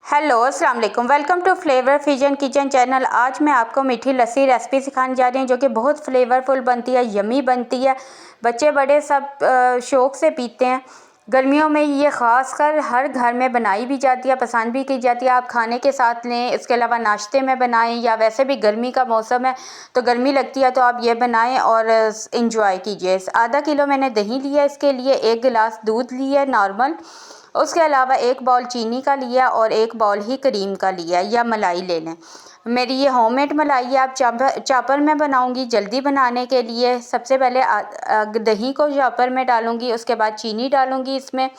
Hello अस्सलाम वालेकुम, welcome to Flavour Fusion Kitchen channel. आज मैं आपको मीठी लस्सी रेसिपी सिखाने जा रही हूँ जो कि बहुत फ्लेवरफुल बनती है, यमी बनती है। बच्चे बड़े सब शौक़ से पीते हैं। गर्मियों में ये ख़ासकर हर घर में बनाई भी जाती है, पसंद भी की जाती है। आप खाने के साथ लें, इसके अलावा नाश्ते में बनाएं, या वैसे भी गर्मी का मौसम है तो गर्मी लगती है तो आप ये बनाएं और इंजॉय कीजिए। आधा किलो मैंने दही लिया, इसके लिए 1 गिलास दूध लिया नॉर्मल। उसके अलावा 1 बाउल चीनी का लिया और 1 बाउल ही क्रीम का लिया या मलाई ले लें। मेरी ये होममेड मलाई है, आप चॉपर में बनाऊंगी जल्दी बनाने के लिए। सबसे पहले दही को चॉपर में डालूंगी, उसके बाद चीनी डालूंगी इसमें,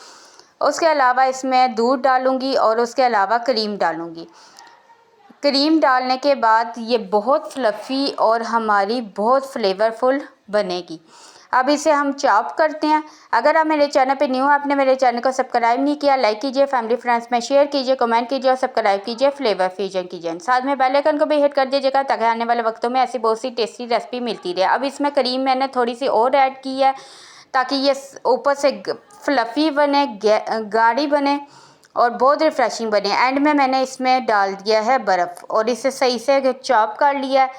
उसके अलावा इसमें दूध डालूंगी और उसके अलावा क्रीम डालूंगी। क्रीम डालने के बाद ये बहुत फ्लफ़ी और हमारी बहुत फ्लेवरफुल बनेगी। अब इसे हम चॉप करते हैं। अगर आप मेरे चैनल पे न्यू, आपने मेरे चैनल को सब्सक्राइब नहीं किया, लाइक कीजिए, फैमिली फ्रेंड्स में शेयर कीजिए, कमेंट कीजिए और सब्सक्राइब कीजिए फ्लेवर फ्यूजन किचन। साथ में बेल आइकन को भी हिट कर दीजिएगा ताकि आने वाले वक्तों में ऐसी बहुत सी टेस्टी रेसिपी मिलती रहे। अब इसमें क्रीम मैंने थोड़ी सी और ऐड की है ताकि ये ऊपर से फ्लफ़ी बने, गाढ़ी बने और बहुत रिफ़्रेशिंग बने। एंड में मैंने इसमें डाल दिया है बर्फ़ और इसे सही से चॉप कर लिया है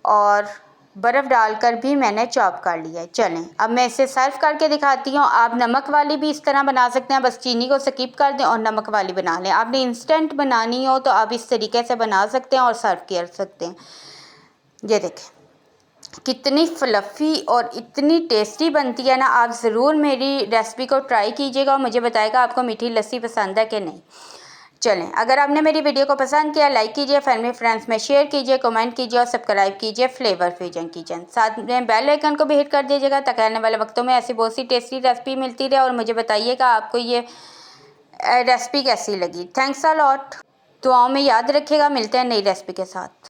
और बर्फ़ डालकर भी मैंने चॉप कर लिया है। चलें अब मैं इसे सर्व करके दिखाती हूँ। आप नमक वाली भी इस तरह बना सकते हैं, बस चीनी को स्किप कर दें और नमक वाली बना लें। आपने इंस्टेंट बनानी हो तो आप इस तरीके से बना सकते हैं और सर्व कर सकते हैं। ये देखें कितनी फ्लफ़ी और इतनी टेस्टी बनती है ना। आप ज़रूर मेरी रेसिपी को ट्राई कीजिएगा और मुझे बताइएगा आपको मीठी लस्सी पसंद है कि नहीं। चलें, अगर आपने मेरी वीडियो को पसंद किया, लाइक कीजिए, फैमिली फ्रेंड्स में शेयर कीजिए, कमेंट कीजिए और सब्सक्राइब कीजिए फ्लेवर फ्यूजन किचन। साथ में बेल आइकन को भी हिट कर दीजिएगा ताकि आने वाले वक्तों में ऐसी बहुत सी टेस्टी रेसिपी मिलती रहे। और मुझे बताइएगा आपको ये रेसिपी कैसी लगी। Thanks a lot. दुआओं में याद रखिएगा, मिलते हैं नई रेसिपी के साथ।